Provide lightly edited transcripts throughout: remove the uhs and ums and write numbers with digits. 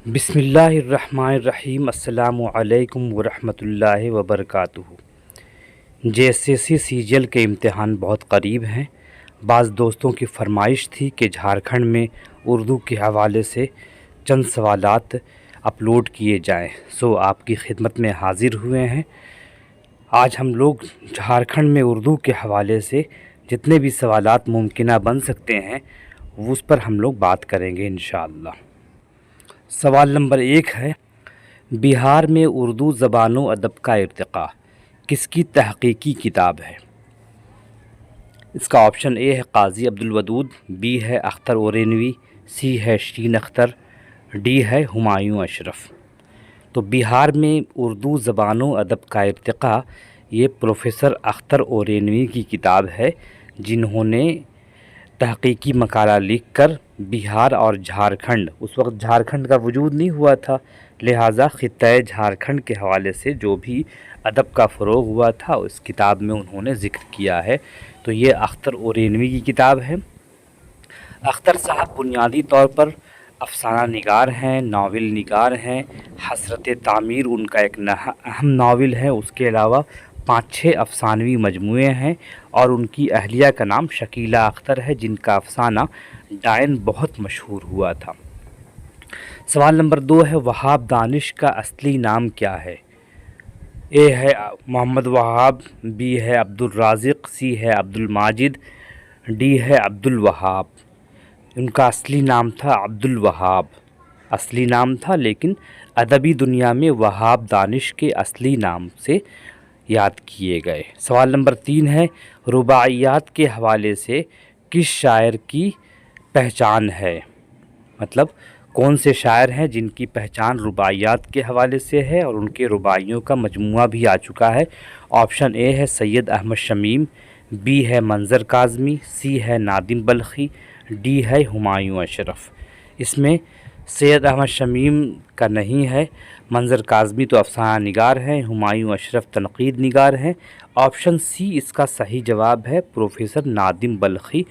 بسم اللہ الرحمن الرحیم۔ السلام علیکم ورحمۃ اللہ وبرکاتہ۔ JSSC CGL کے امتحان بہت قریب ہیں۔ بعض دوستوں کی فرمائش تھی کہ جھارکھنڈ میں اردو کے حوالے سے چند سوالات اپلوڈ کیے جائیں، سو آپ کی خدمت میں حاضر ہوئے ہیں۔ آج ہم لوگ جھارکھنڈ میں اردو کے حوالے سے جتنے بھی سوالات ممکنہ بن سکتے ہیں اس پر ہم لوگ بات کریں گے انشاءاللہ۔ سوال نمبر 1 ہے، بہار میں اردو زبان و ادب کا ارتقاء کس کی تحقیقی کتاب ہے؟ اس کا آپشن اے ہے قاضی عبدالودود، بی ہے اختر اورینوی، سی ہے شین اختر، ڈی ہے ہمایوں اشرف۔ تو بہار میں اردو زبان و ادب کا ارتقاء یہ پروفیسر اختر اورینوی کی کتاب ہے، جنہوں نے تحقیقی مقالہ لکھ کر بہار اور جھارکھنڈ، اس وقت جھارکھنڈ کا وجود نہیں ہوا تھا، لہٰذا خطۂ جھارکھنڈ کے حوالے سے جو بھی ادب کا فروغ ہوا تھا اس کتاب میں انہوں نے ذکر کیا ہے۔ تو یہ اختر اورینوی کی کتاب ہے۔ اختر صاحب بنیادی طور پر افسانہ نگار ہیں، ناول نگار ہیں۔ حسرت تعمیر ان کا ایک اہم ناول ہے، اس کے علاوہ 5-6 افسانوی مجموعے ہیں، اور ان کی اہلیہ کا نام شکیلہ اختر ہے، جن کا افسانہ ڈائن بہت مشہور ہوا تھا۔ سوال نمبر 2 ہے، وہاب دانش کا اصلی نام کیا ہے؟ اے ہے محمد وہاب، بی ہے عبدالرازق، سی ہے عبدالماجد، ڈی ہے عبدالوہاب۔ ان کا اصلی نام تھا عبدالوہاب، اصلی نام تھا، لیکن ادبی دنیا میں وہاب دانش کے اصلی نام سے یاد کیے گئے۔ سوال نمبر 3 ہے، رباعیات کے حوالے سے کس شاعر کی پہچان ہے؟ مطلب کون سے شاعر ہیں جن کی پہچان رباعیات کے حوالے سے ہے اور ان کے رباعیوں کا مجموعہ بھی آ چکا ہے۔ آپشن اے ہے سید احمد شمیم، بی ہے منظر کاظمی، سی ہے نادم بلخی، ڈی ہے ہمایوں اشرف۔ اس میں سید احمد شمیم کا نہیں ہے، منظر کاظمی تو افسانہ نگار ہیں، ہمایوں اشرف تنقید نگار ہیں۔ آپشن سی اس کا صحیح جواب ہے، پروفیسر نادم بلخی،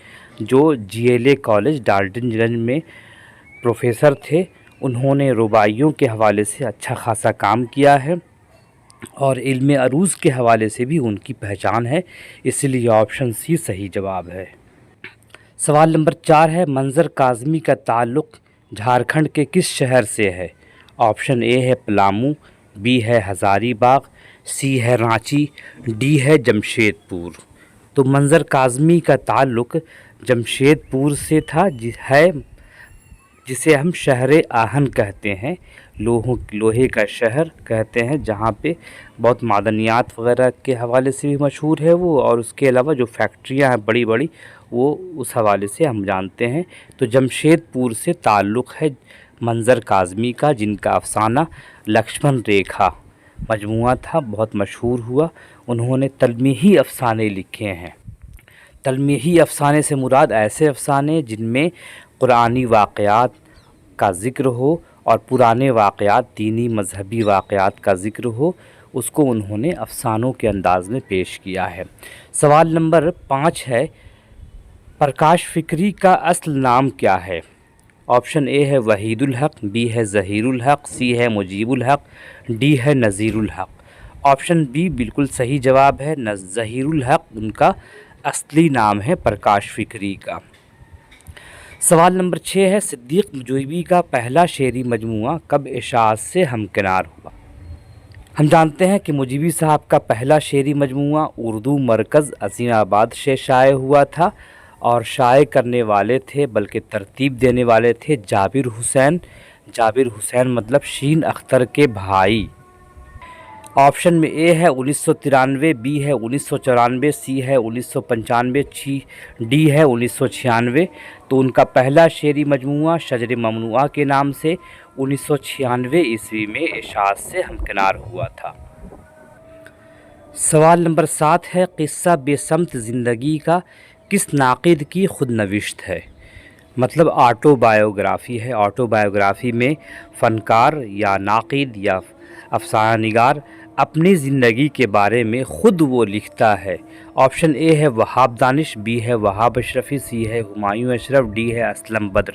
جو GLA کالج ڈالٹن گنج میں پروفیسر تھے۔ انہوں نے رباعیوں کے حوالے سے اچھا خاصا کام کیا ہے، اور علم عروض کے حوالے سے بھی ان کی پہچان ہے، اس لیے آپشن سی صحیح جواب ہے۔ سوال نمبر 4 ہے، منظر کاظمی کا تعلق جھارکھنڈ کے کس شہر سے ہے؟ آپشن اے ہے پلامو، بی ہے ہزاری باغ، سی ہے رانچی، ڈی ہے جمشید پور۔ تو منظر کاظمی کا تعلق جمشید پور سے تھا، جسے ہم شہر آہن کہتے ہیں، لوہے کا شہر کہتے ہیں، جہاں پہ بہت معدنیات وغیرہ کے حوالے سے بھی مشہور ہے وہ، اور اس کے علاوہ جو فیکٹریاں ہیں بڑی بڑی وہ اس حوالے سے ہم جانتے ہیں۔ تو جمشید پور سے تعلق ہے منظر کاظمی کا، جن کا افسانہ لکشمن ریکھا مجموعہ تھا، بہت مشہور ہوا۔ انہوں نے تلمیحی افسانے لکھے ہیں۔ تلمیحی افسانے سے مراد ایسے افسانے جن میں قرآنی واقعات کا ذکر ہو اور پرانے واقعات، دینی مذہبی واقعات کا ذکر ہو، اس کو انہوں نے افسانوں کے انداز میں پیش کیا ہے۔ سوال نمبر 5 ہے، پرکاش فکری کا اصل نام کیا ہے؟ آپشن اے ہے وحید الحق، بی ہے ظہیر الحق، سی ہے مجیب الحق، ڈی ہے نذیر الحق۔ آپشن بی بالکل صحیح جواب ہے، ظہیر الحق ان کا اصلی نام ہے پرکاش فکری کا۔ سوال نمبر 6 ہے، صدیق مجیبی کا پہلا شعری مجموعہ کب اشاعت سے ہمکنار ہوا؟ ہم جانتے ہیں کہ مجیبی صاحب کا پہلا شعری مجموعہ اردو مرکز عظیم آباد سے شائع ہوا تھا، اور شائع کرنے والے تھے بلکہ ترتیب دینے والے تھے جابر حسین۔ جابر حسین مطلب شین اختر کے بھائی۔ آپشن میں اے ہے 1993، بی ہے 1994، سی ہے 1995، ڈی ہے 1996۔ تو ان کا پہلا شعری مجموعہ شجر ممنوعہ کے نام سے 1996 عیسوی میں اشاعت سے ہمکنار ہوا تھا۔ سوال نمبر 7 ہے، قصہ بے سمت زندگی کا کس ناقد کی خود نوشت ہے؟ مطلب آٹو بایوگرافی ہے۔ آٹو بایوگرافی میں فنکار یا ناقد یا افسانہ نگار اپنی زندگی کے بارے میں خود وہ لکھتا ہے۔ آپشن اے ہے وہاب دانش، بی ہے وہاب اشرفی، سی ہے ہمایوں اشرف، ڈی ہے اسلم بدر۔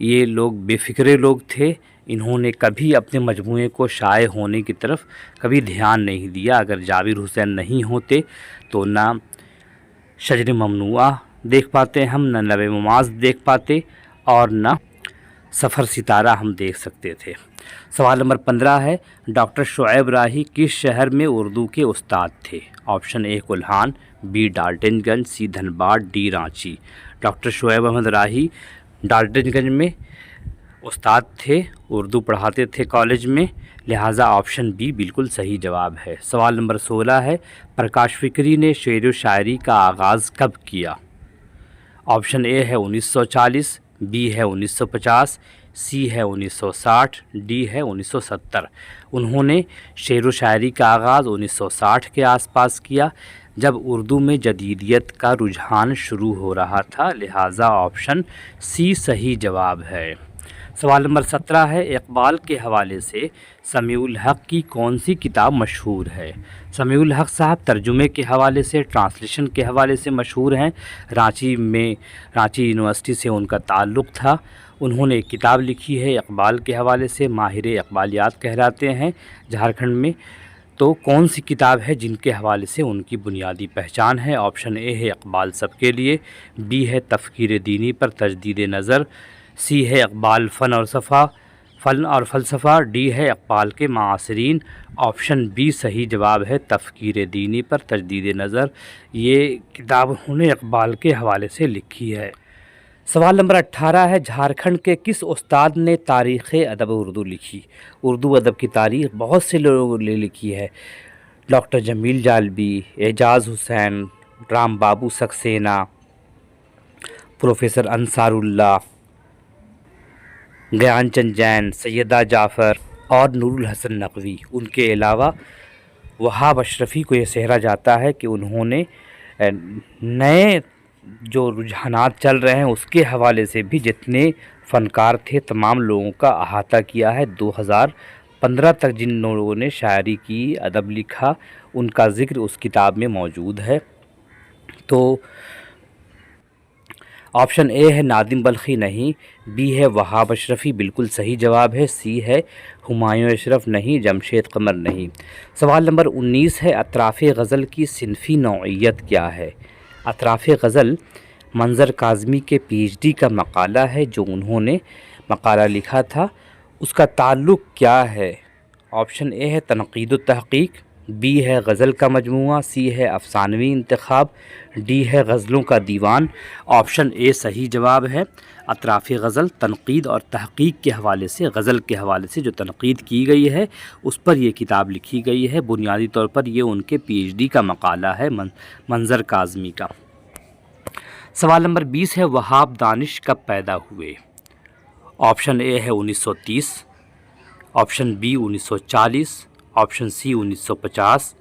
یہ لوگ بے فکرے لوگ تھے، انہوں نے کبھی اپنے مجموعے کو شائع ہونے کی طرف کبھی دھیان نہیں دیا۔ اگر جابر حسین نہیں ہوتے تو نہ شجر ممنوعہ دیکھ پاتے ہم، نہ لب مماز دیکھ پاتے، اور نہ سفر ستارہ ہم دیکھ سکتے تھے۔ سوال نمبر 15 ہے، ڈاکٹر شعیب راہی کس شہر میں اردو کے استاد تھے؟ Option A Kolhan, B Daltonganj, C Dhanbad, D Ranchi. Doctor Shoaib Ahmad Rahi Daltonganj میں استاد تھے، اردو پڑھاتے تھے کالج میں، لہٰذا آپشن بی بالکل صحیح جواب ہے۔ سوال نمبر 16 ہے، پرکاش فکری نے شعر و شاعری کا آغاز کب کیا؟ آپشن اے ہے 1940، بی ہے 1950، سی ہے 1960، ڈی ہے 1970۔ انہوں نے شعر و شاعری کا آغاز 1960 کے آس پاس کیا، جب اردو میں جدیدیت کا رجحان شروع ہو رہا تھا، لہٰذا آپشن سی صحیح جواب ہے۔ سوال نمبر 17 ہے، اقبال کے حوالے سے سمیع الحق کی کون سی کتاب مشہور ہے؟ سمیع الحق صاحب ترجمے کے حوالے سے، ٹرانسلیشن کے حوالے سے مشہور ہیں۔ رانچی یونیورسٹی سے ان کا تعلق تھا۔ انہوں نے ایک کتاب لکھی ہے اقبال کے حوالے سے، ماہر اقبالیات کہلاتے ہیں جھارکھنڈ میں۔ تو کون سی کتاب ہے جن کے حوالے سے ان کی بنیادی پہچان ہے؟ آپشن اے ہے اقبال سب کے لیے، بی ہے تفکیر دینی پر تجدید نظر، سی ہے اقبال فن اور فلسفہ، ڈی ہے اقبال کے معاصرین۔ آپشن بی صحیح جواب ہے، تفکیر دینی پر تجدید نظر۔ یہ کتاب انہوں نے اقبال کے حوالے سے لکھی ہے۔ سوال نمبر 18 ہے، جھارکھنڈ کے کس استاد نے تاریخ ادب اردو لکھی؟ اردو ادب کی تاریخ بہت سے لوگوں نے لکھی ہے۔ ڈاکٹر جمیل جالبی، اعجاز حسین، رام بابو سکسینہ، پروفیسر انصار اللہ، گیان چند جین، سیدہ جعفر اور نور الحسن نقوی۔ ان کے علاوہ وہاب اشرفی کو یہ سہرا جاتا ہے کہ انہوں نے نئے جو رجحانات چل رہے ہیں اس کے حوالے سے بھی جتنے فنکار تھے تمام لوگوں کا احاطہ کیا ہے۔ 2015 تک جن لوگوں نے شاعری کی، ادب لکھا، ان کا ذکر اس کتاب میں موجود ہے۔ تو آپشن اے ہے نادم بلخی نہیں، بی ہے وہاب اشرفی بالکل صحیح جواب ہے، سی ہے ہمایوں اشرف نہیں، جمشید قمر نہیں۔ سوال نمبر 19 ہے، اطراف غزل کی صنفی نوعیت کیا ہے؟ اطراف غزل منظر کاظمی کے پی ایچ ڈی کا مقالہ ہے، جو انہوں نے مقالہ لکھا تھا، اس کا تعلق کیا ہے؟ آپشن اے ہے تنقید و تحقیق، بی ہے غزل کا مجموعہ، سی ہے افسانوی انتخاب، ڈی ہے غزلوں کا دیوان۔ آپشن اے صحیح جواب ہے، اطراف غزل تنقید اور تحقیق کے حوالے سے، غزل کے حوالے سے جو تنقید کی گئی ہے اس پر یہ کتاب لکھی گئی ہے۔ بنیادی طور پر یہ ان کے پی ایچ ڈی کا مقالہ ہے منظر کاظمی کا۔ سوال نمبر 20 ہے، وہاب دانش کب پیدا ہوئے؟ آپشن اے ہے 1930، option B 1940، option C 1950،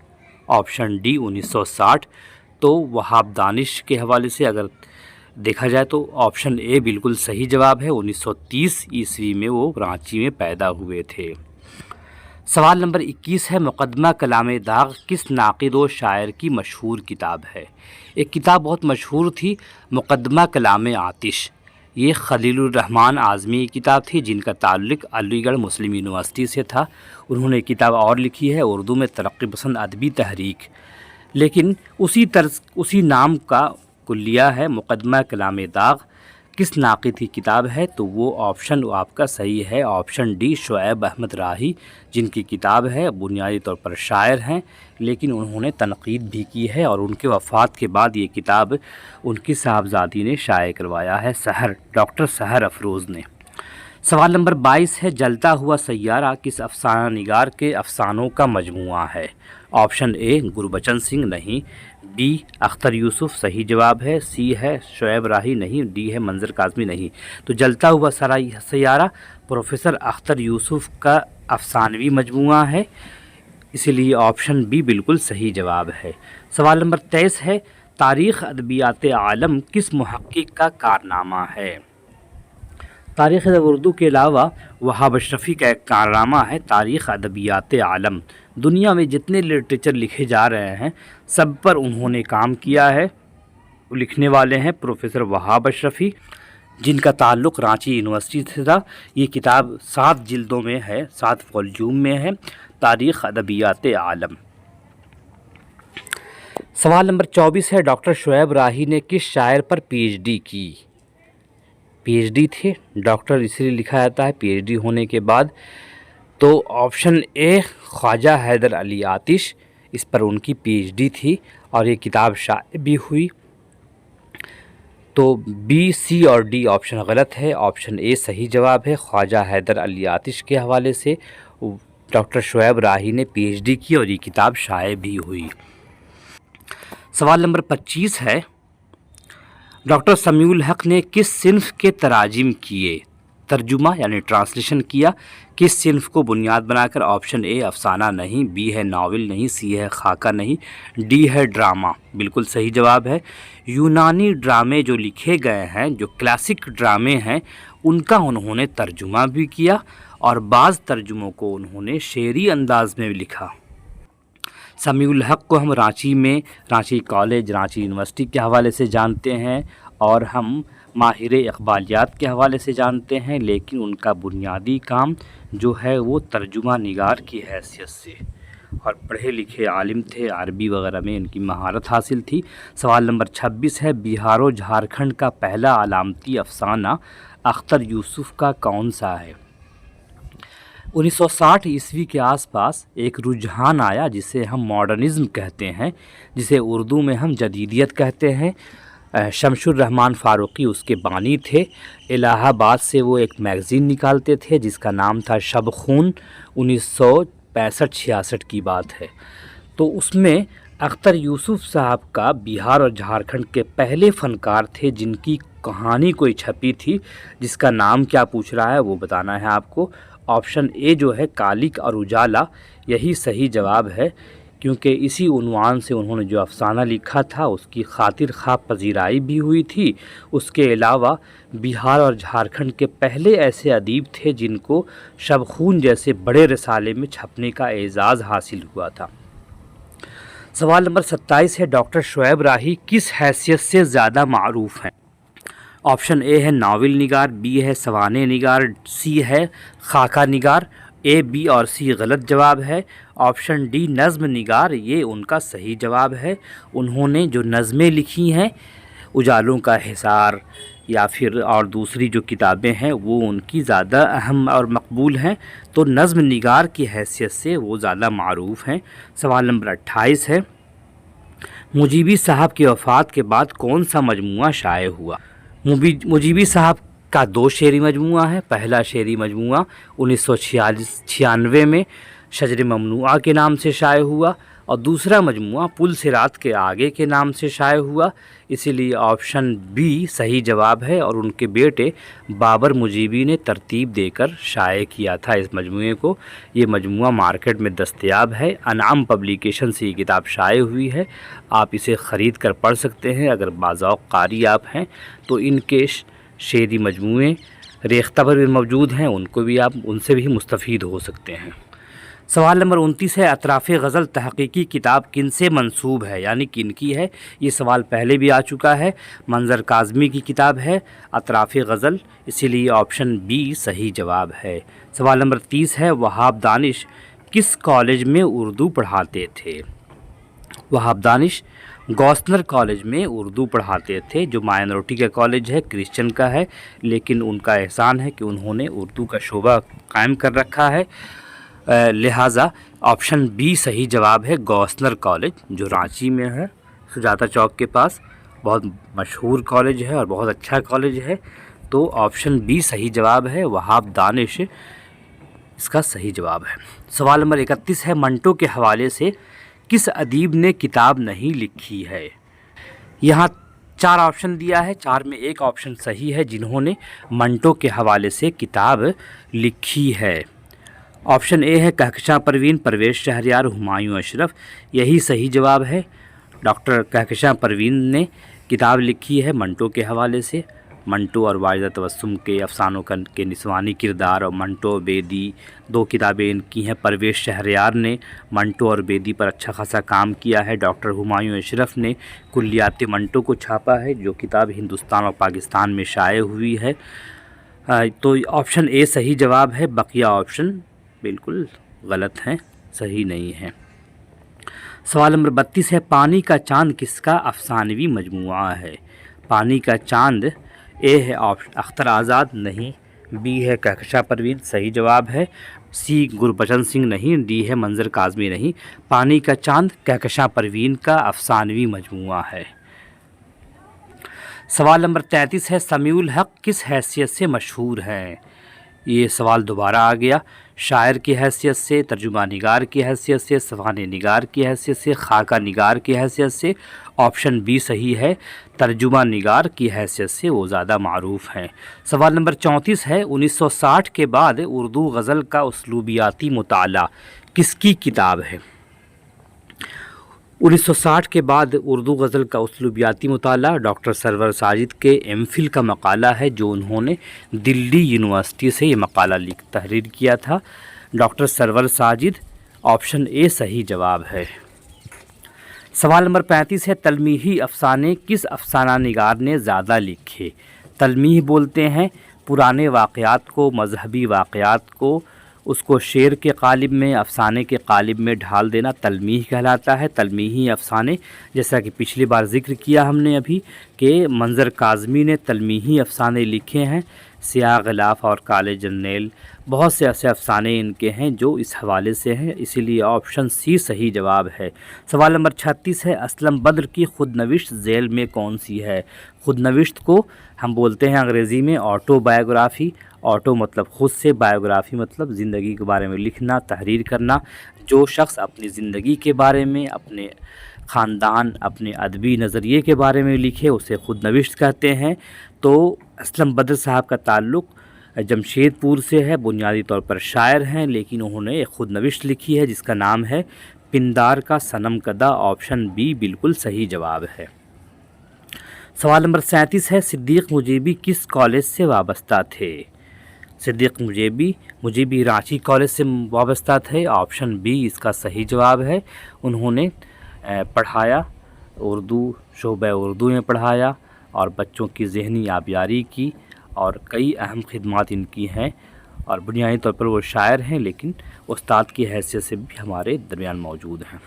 option D 1960۔ تو وہاب دانش کے حوالے سے اگر دیکھا جائے تو آپشن اے بالکل صحیح جواب ہے، 1930 عیسوی میں وہ رانچی میں پیدا ہوئے تھے۔ سوال نمبر 21 ہے، مقدمہ کلام داغ کس ناقد و شاعر کی مشہور کتاب ہے؟ ایک کتاب بہت مشہور تھی، مقدمہ کلام آتش، یہ خلیل الرحمن اعظمی کی کتاب تھی جن کا تعلق علی گڑھ مسلم یونیورسٹی سے تھا۔ انہوں نے کتاب اور لکھی ہے اردو میں ترقی پسند ادبی تحریک، لیکن اسی نام کا کلیہ ہے مقدمہ کلام داغ۔ کس ناقد کی کتاب ہے؟ تو وہ آپشن آپ کا صحیح ہے، آپشن ڈی شعیب احمد راہی، جن کی کتاب ہے، بنیادی طور پر شاعر ہیں لیکن انہوں نے تنقید بھی کی ہے، اور ان کے وفات کے بعد یہ کتاب ان کی صاحبزادی نے شائع کروایا ہے، ڈاکٹر سحر افروز نے۔ سوال نمبر 22 ہے، جلتا ہوا سیارہ کس افسانہ نگار کے افسانوں کا مجموعہ ہے؟ آپشن اے گربچن سنگھ نہیں، بی اختر یوسف صحیح جواب ہے، سی ہے شعیب راہی نہیں، ڈی ہے منظر کاظمی نہیں۔ تو جلتا ہوا سیارہ پروفیسر اختر یوسف کا افسانوی مجموعہ ہے، اسی لیے آپشن بی بالکل صحیح جواب ہے۔ سوال نمبر 23 ہے، تاریخ ادبیات عالم کس محقق کا کارنامہ ہے؟ تاریخ ادب اردو کے علاوہ وہاب اشرفی کا ایک کارنامہ ہے تاریخ ادبیات عالم۔ دنیا میں جتنے لٹریچر لکھے جا رہے ہیں سب پر انہوں نے کام کیا ہے، لکھنے والے ہیں پروفیسر وہاب اشرفی۔ جن کا تعلق رانچی یونیورسٹی سے تھا۔ یہ کتاب 7 جلدوں میں ہے، 7 والیوم میں ہے، تاریخ ادبیات عالم۔ سوال نمبر 24 ہے، ڈاکٹر شعیب راہی نے کس شاعر پر پی ایچ ڈی کی؟ پی ایچ ڈی تھے، ڈاکٹر اس لیے لکھا جاتا ہے پی ایچ ڈی ہونے کے بعد۔ تو آپشن اے خواجہ حیدر علی آتش، اس پر ان کی پی ایچ ڈی تھی اور یہ کتاب شائع بھی ہوئی۔ تو بی، سی اور ڈی آپشن غلط ہے، آپشن اے صحیح جواب ہے۔ خواجہ حیدر علی آتش کے حوالے سے ڈاکٹر شعیب راہی نے پی ایچ ڈی کی اور یہ کتاب شائع بھی ہوئی۔ سوال نمبر 25 ہے، ڈاکٹر سمیع الحق نے کس صنف کے تراجم کیے؟ ترجمہ یعنی ٹرانسلیشن کیا، کس صنف کو بنیاد بنا کر؟ آپشن اے افسانہ نہیں، بی ہے ناول نہیں، سی ہے خاکہ نہیں، ڈی ہے ڈرامہ۔ بالکل صحیح جواب ہے۔ یونانی ڈرامے جو لکھے گئے ہیں، جو کلاسک ڈرامے ہیں، ان کا انہوں نے ترجمہ بھی کیا اور بعض ترجموں کو انہوں نے شعری انداز میں بھی لکھا۔ سمیع الحق کو ہم رانچی کالج، رانچی یونیورسٹی کے حوالے سے جانتے ہیں اور ہم ماہر اقبالیات کے حوالے سے جانتے ہیں، لیکن ان کا بنیادی کام جو ہے وہ ترجمہ نگار کی حیثیت سے، اور پڑھے لکھے عالم تھے، عربی وغیرہ میں ان کی مہارت حاصل تھی۔ سوال نمبر 26 ہے، بہار و جھارکھنڈ کا پہلا علامتی افسانہ اختر یوسف کا کون سا ہے؟ 1960 عیسوی کے آس پاس ایک رجحان آیا جسے ہم ماڈرنزم کہتے ہیں، جسے اردو میں ہم جدیدیت کہتے ہیں۔ شمس الرحمن فاروقی اس کے بانی تھے۔ الہ آباد سے وہ ایک میگزین نکالتے تھے جس کا نام تھا شب خون، 1965-66 کی بات ہے۔ تو اس میں اختر یوسف صاحب کا بہار اور جھارکھنڈ کے پہلے فنکار تھے جن کی کہانی کوئی چھپی تھی، جس کا نام کیا پوچھ رہا ہے وہ بتانا ہے آپ کو۔ آپشن اے جو ہے کالک اور اجالا، یہی صحیح جواب ہے، کیونکہ اسی عنوان سے انہوں نے جو افسانہ لکھا تھا اس کی خاطر خواہ پذیرائی بھی ہوئی تھی۔ اس کے علاوہ بہار اور جھارکھنڈ کے پہلے ایسے ادیب تھے جن کو شب خون جیسے بڑے رسالے میں چھپنے کا اعزاز حاصل ہوا تھا۔ سوال نمبر 27 ہے، ڈاکٹر شعیب راہی کس حیثیت سے زیادہ معروف ہیں؟ آپشن اے ہے ناول نگار، بی ہے سوانح نگار، سی ہے خاکہ نگار۔ اے، بی اور سی غلط جواب ہے۔ آپشن ڈی نظم نگار، یہ ان کا صحیح جواب ہے۔ انہوں نے جو نظمیں لکھی ہیں، اجالوں کا حصار یا پھر اور دوسری جو کتابیں ہیں، وہ ان کی زیادہ اہم اور مقبول ہیں، تو نظم نگار کی حیثیت سے وہ زیادہ معروف ہیں۔ سوال نمبر 28 ہے، مجیبی صاحب کی وفات کے بعد کون سا مجموعہ شائع ہوا؟ مجیبی صاحب کا 2 شعری مجموعہ ہے۔ پہلا شعری مجموعہ 1996 میں شجر ممنوعہ کے نام سے شائع ہوا اور دوسرا مجموعہ پل صراط کے آگے کے نام سے شائع ہوا، اسی لیے آپشن بی صحیح جواب ہے، اور ان کے بیٹے بابر مجیبی نے ترتیب دے کر شائع کیا تھا اس مجموعے کو۔ یہ مجموعہ مارکیٹ میں دستیاب ہے، انعام پبلیکیشن سے یہ کتاب شائع ہوئی ہے، آپ اسے خرید کر پڑھ سکتے ہیں اگر باذوق قاری آپ ہیں تو۔ ان کے شعری مجموعے ریختہ پر بھی موجود ہیں، ان کو بھی آپ ان سے بھی مستفید ہو سکتے ہیں۔ سوال نمبر 29 ہے، اطراف غزل تحقیقی کتاب کن سے منسوب ہے، یعنی کن کی ہے؟ یہ سوال پہلے بھی آ چکا ہے، منظر کاظمی کی کتاب ہے اطراف غزل، اسی لیے آپشن بی صحیح جواب ہے۔ سوال نمبر 30 ہے، وہاب دانش کس کالج میں اردو پڑھاتے تھے؟ وہاب دانش گوسنر کالج میں اردو پڑھاتے تھے، جو مائنورٹی کا کالج ہے، کرسچن کا ہے، لیکن ان کا احسان ہے کہ انہوں نے اردو کا شعبہ قائم کر رکھا ہے، لہٰذا آپشن بی صحیح جواب ہے۔ گوسنر کالج جو رانچی میں ہے، سجاتا چوک کے پاس، بہت مشہور کالج ہے اور بہت اچھا کالج ہے، تو آپشن بی صحیح جواب ہے، وہاب دانش اس کا صحیح جواب ہے۔ سوال نمبر 31 ہے، منٹو کے حوالے سے کس ادیب نے کتاب نہیں لکھی ہے؟ یہاں 4 آپشن دیا ہے، 4 میں ایک آپشن صحیح ہے، جنہوں نے منٹو کے حوالے سے کتاب لکھی ہے۔ آپشن اے ہے کہکشاں پروین، پرویز شہریار، ہمایوں اشرف، یہی صحیح جواب ہے۔ ڈاکٹر کہکشاں پروین نے کتاب لکھی ہے منٹو کے حوالے سے۔ منٹو اور واجدہ تبسم کے افسانوں کے نسوانی کردار اور منٹو بیدی 2 کتابیں ان کی ہیں۔ پرویز شہریار نے منٹو اور بیدی پر اچھا خاصا کام کیا ہے۔ ڈاکٹر ہمایوں اشرف نے کلیات منٹو کو چھاپا ہے، جو کتاب ہندوستان اور پاکستان میں شائع ہوئی ہے۔ تو آپشن اے صحیح جواب ہے، بقیہ آپشن بالکل غلط ہیں، صحیح نہیں ہیں۔ سوال نمبر 32 ہے، پانی کا چاند کس کا افسانوی مجموعہ ہے؟ پانی کا چاند اے ہے اختر آزاد، نہیں۔ بی ہے کہکشاں پروین، صحیح جواب ہے۔ سی گربچن سنگھ، نہیں۔ ڈی ہے منظر کاظمی، نہیں۔ پانی کا چاند کہکشاں پروین کا افسانوی مجموعہ ہے۔ سوال نمبر 33 ہے، سمیع الحق کس حیثیت سے مشہور ہیں؟ یہ سوال دوبارہ آ گیا۔ شاعر کی حیثیت سے، ترجمہ نگار کی حیثیت سے، سوانح نگار کی حیثیت سے، خاکہ نگار کی حیثیت سے۔ آپشن بی صحیح ہے، ترجمہ نگار کی حیثیت سے وہ زیادہ معروف ہیں۔ سوال نمبر 34 ہے، 1960 کے بعد اردو غزل کا اسلوبیاتی مطالعہ کس کی کتاب ہے؟ 1960 کے بعد اردو غزل کا اسلوبیاتی مطالعہ ڈاکٹر سرور ساجد کے ایم فل کا مقالہ ہے، جو انہوں نے دلی یونیورسٹی سے یہ مقالہ تحریر کیا تھا۔ ڈاکٹر سرور ساجد، آپشن اے صحیح جواب ہے۔ سوال نمبر 35 ہے، تلمیحی افسانے کس افسانہ نگار نے زیادہ لکھے؟ تلمیح بولتے ہیں پرانے واقعات کو، مذہبی واقعات کو، اس کو شعر کے قالب میں، افسانے کے قالب میں ڈھال دینا تلمیح کہلاتا ہے۔ تلمیحی افسانے، جیسا کہ پچھلی بار ذکر کیا ہم نے ابھی کہ منظر کاظمی نے تلمیحی افسانے لکھے ہیں، سیاہ غلاف اور کالے جرنیل، بہت سے ایسے افسانے ان کے ہیں جو اس حوالے سے ہیں، اسی لیے آپشن سی صحیح جواب ہے۔ سوال نمبر 36 ہے، اسلم بدر کی خود نوشت ذیل میں کون سی ہے؟ خود نوشت کو ہم بولتے ہیں انگریزی میں آٹو بایوگرافی۔ آٹو مطلب خود سے، بایوگرافی مطلب زندگی کے بارے میں لکھنا، تحریر کرنا۔ جو شخص اپنی زندگی کے بارے میں، اپنے خاندان، اپنے ادبی نظریے کے بارے میں لکھے اسے خود نوشت کہتے ہیں۔ تو اسلم بدر صاحب کا تعلق جمشید پور سے ہے، بنیادی طور پر شاعر ہیں، لیکن انہوں نے ایک خود نوشت لکھی ہے جس کا نام ہے پندار کا صنم کدہ۔ آپشن بی بالکل صحیح جواب ہے۔ سوال نمبر 37 ہے، صدیق مجیبی کس کالج سے وابستہ تھے؟ صدیق مجیبی رانچی کالج سے وابستہ تھے۔ آپشن بی اس کا صحیح جواب ہے۔ انہوں نے پڑھایا، اردو، شعبہ اردو میں پڑھایا اور بچوں کی ذہنی آبیاری کی، اور کئی اہم خدمات ان کی ہیں، اور بنیادی طور پر وہ شاعر ہیں لیکن استاد کی حیثیت سے بھی ہمارے درمیان موجود ہیں۔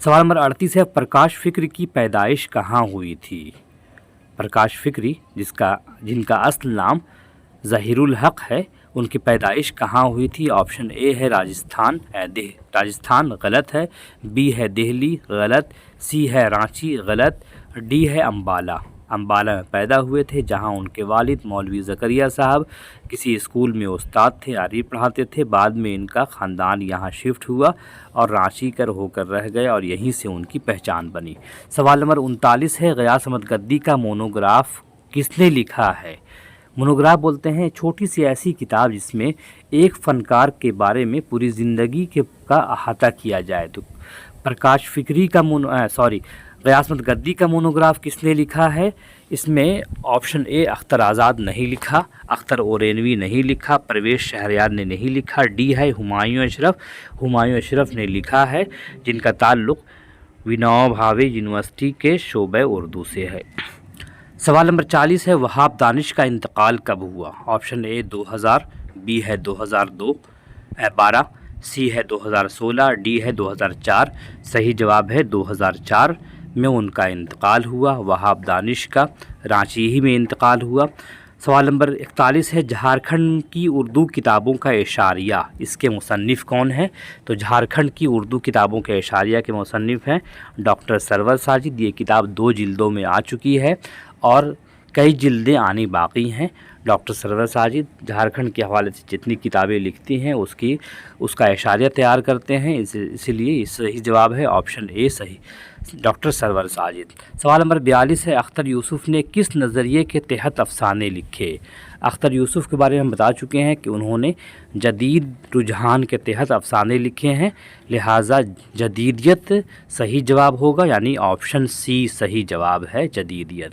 سوال نمبر 38 ہے، پرکاش فکر کی پیدائش کہاں ہوئی تھی؟ پرکاش فکری جن کا اصل نام ظہیر الحق ہے، ان کی پیدائش کہاں ہوئی تھی؟ آپشن اے ہے راجستھان، غلط ہے۔ بی ہے دہلی، غلط۔ سی ہے رانچی، غلط۔ ڈی ہے امبالہ میں پیدا ہوئے تھے، جہاں ان کے والد مولوی زکریا صاحب کسی اسکول میں استاد تھے، عربی پڑھاتے تھے۔ بعد میں ان کا خاندان یہاں شفٹ ہوا اور رانچی ہو کر رہ گئے، اور یہیں سے ان کی پہچان بنی۔ سوال نمبر 39 ہے، غیاث احمد گدی کا مونوگراف کس نے لکھا ہے؟ مونوگراف بولتے ہیں چھوٹی سی ایسی کتاب جس میں ایک فنکار کے بارے میں پوری زندگی کا احاطہ کیا جائے۔ تو غیاث احمد گدی کا مونوگراف کس نے لکھا ہے؟ اس میں آپشن اے اختر آزاد نہیں لکھا، اختر اورینوی نہیں لکھا، پرویز شہریار نے نہیں لکھا۔ ڈی ہے ہمایوں اشرف نے لکھا ہے، جن کا تعلق ونوبھا بھاوے یونیورسٹی کے شعبہ اردو سے ہے۔ سوال نمبر 40 ہے، وہاب دانش کا انتقال کب ہوا؟ آپشن اے 2000، بی ہے 2012، سی ہے 2016، ڈی ہے 2004۔ صحیح جواب ہے 2004 میں ان کا انتقال ہوا، وہاب دانش کا رانچی ہی میں انتقال ہوا۔ سوال نمبر 41 ہے، جھارکھنڈ کی اردو کتابوں کا اشاریہ، اس کے مصنف کون ہیں؟ تو جھارکھنڈ کی اردو کتابوں کے اشاریہ کے مصنف ہیں ڈاکٹر سرور ساجد۔ یہ کتاب 2 جلدوں میں آ چکی ہے اور کئی جلدیں آنی باقی ہیں۔ ڈاکٹر سرور ساجد جھارکھنڈ کے حوالے سے جتنی کتابیں لکھتی ہیں اس کا اشاریہ تیار کرتے ہیں، اسی لیے صحیح جواب ہے آپشن اے صحیح، ڈاکٹر سرور ساجد۔ سوال نمبر 42 ہے، اختر یوسف نے کس نظریے کے تحت افسانے لکھے؟ اختر یوسف کے بارے میں ہم بتا چکے ہیں کہ انہوں نے جدید رجحان کے تحت افسانے لکھے ہیں، لہٰذا جدیدیت صحیح جواب ہوگا، یعنی آپشن سی صحیح جواب ہے، جدیدیت۔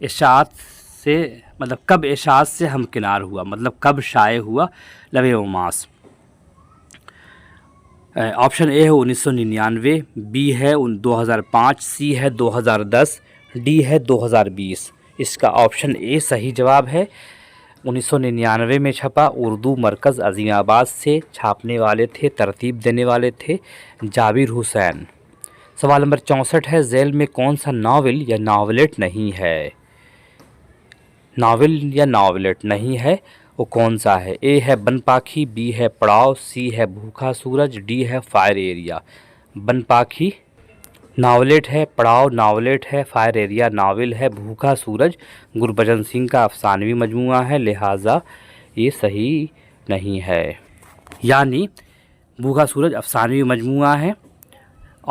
اشاعت سے مطلب کب اشاعت سے ہمکنار ہوا، مطلب کب شائع ہوا لوح مماس؟ آپشن اے ہے 1999، بی ہے 2005، سی ہے 2010، ڈی ہے 2020۔ اس کا آپشن اے صحیح جواب ہے۔ 1999 میں چھپا، اردو مرکز عظیم آباد سے چھاپنے والے تھے، ترتیب دینے والے تھے جابر حسین۔ سوال نمبر 64 ہے، ذیل میں کون سا ناول یا ناولٹ نہیں ہے؟ ناول یا ناولٹ نہیں ہے، وہ کون سا ہے؟ اے ہے بن پاکھی، بی ہے پڑاؤ، سی ہے بھوکا سورج، ڈی ہے فائر ایریا۔ بن پاکھی ناولٹ ہے، پڑاؤ ناولٹ ہے، فائر ایریا ناول ہے، بھوکا سورج گربچن سنگھ کا افسانوی مجموعہ ہے، لہٰذا یہ صحیح نہیں ہے، یعنی بھوکا سورج افسانوی مجموعہ ہے۔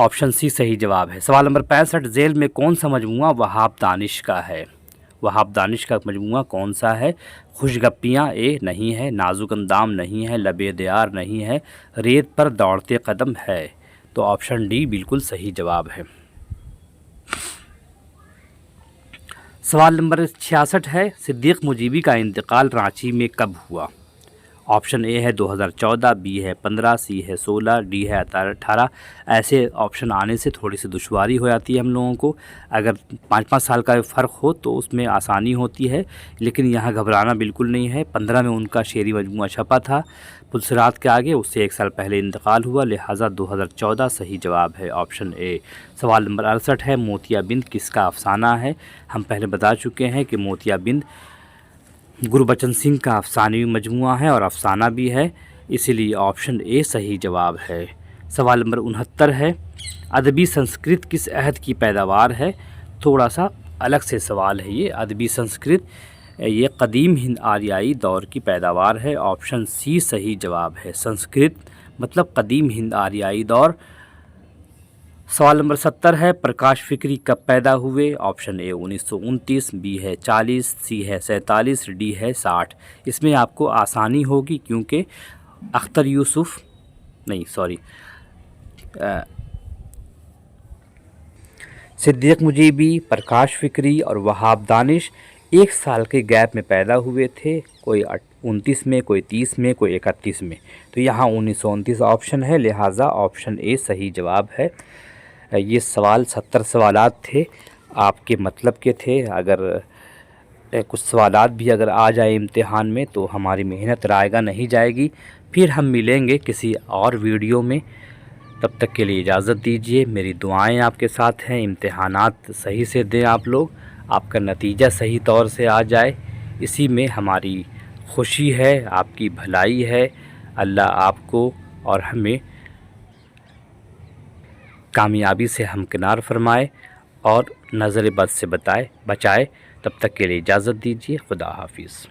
آپشن سی صحیح جواب ہے۔ سوال نمبر 65، ذیل میں کون سا مجموعہ وہاب دانش کا ہے؟ وہاب دانش کا مجموعہ کون سا ہے؟ خوش گپیاں اے نہیں ہے، نازک اندام نہیں ہے، لبِ دیار نہیں ہے، ریت پر دوڑتے قدم ہے۔ تو آپشن ڈی بالکل صحیح جواب ہے۔ سوال نمبر 66 ہے، صدیق مجیبی کا انتقال رانچی میں کب ہوا؟ آپشن اے ہے 2014، بی ہے 15، سی ہے 16، ڈی ہے 18۔ ایسے آپشن آنے سے تھوڑی سی دشواری ہو جاتی ہے ہم لوگوں کو، اگر 5 سال کا فرق ہو تو اس میں آسانی ہوتی ہے، لیکن یہاں گھبرانا بالکل نہیں ہے۔ 15 میں ان کا شعری مجموعہ چھپا تھا پلسرات کے آگے، اس سے 1 سال پہلے انتقال ہوا، لہٰذا 2014 صحیح جواب ہے، آپشن اے۔ سوال نمبر 68 ہے، موتیا بند کس کا افسانہ ہے؟ ہم پہلے بتا چکے ہیں کہ موتیا بند گربچن سنگھ کا افسانوی مجموعہ ہے اور افسانہ بھی ہے، اسی لیے آپشن اے صحیح جواب ہے۔ سوال نمبر 69 ہے، ادبی سنسکرت کس عہد کی پیداوار ہے؟ تھوڑا سا الگ سے سوال ہے یہ، ادبی سنسکرت یہ قدیم ہند آریائی دور کی پیداوار ہے، آپشن سی صحیح جواب ہے۔ سنسکرت مطلب قدیم ہند آریائی دور۔ سوال نمبر 70 ہے، پرکاش فکری کب پیدا ہوئے؟ آپشن اے 1929، بی ہے 40، سی ہے 47، ڈی ہے 60۔ اس میں آپ کو آسانی ہوگی کیونکہ صدیق مجیبی، پرکاش فکری اور وہاب دانش 1 سال کے گیپ میں پیدا ہوئے تھے، کوئی 29 میں، کوئی 30 میں، کوئی 31 میں، تو یہاں 1929 آپشن ہے، لہٰذا آپشن اے صحیح جواب ہے۔ یہ سوال 70 سوالات تھے، آپ کے مطلب کے تھے، اگر کچھ سوالات بھی اگر آ جائے امتحان میں تو ہماری محنت رائے گا نہیں جائے گی۔ پھر ہم ملیں گے کسی اور ویڈیو میں، تب تک کے لیے اجازت دیجیے۔ میری دعائیں آپ کے ساتھ ہیں، امتحانات صحیح سے دیں آپ لوگ، آپ کا نتیجہ صحیح طور سے آ جائے، اسی میں ہماری خوشی ہے، آپ کی بھلائی ہے۔ اللہ آپ کو اور ہمیں کامیابی سے ہمکنار فرمائے اور نظر بد سے بچائے۔ تب تک کے لیے اجازت دیجیے، خدا حافظ۔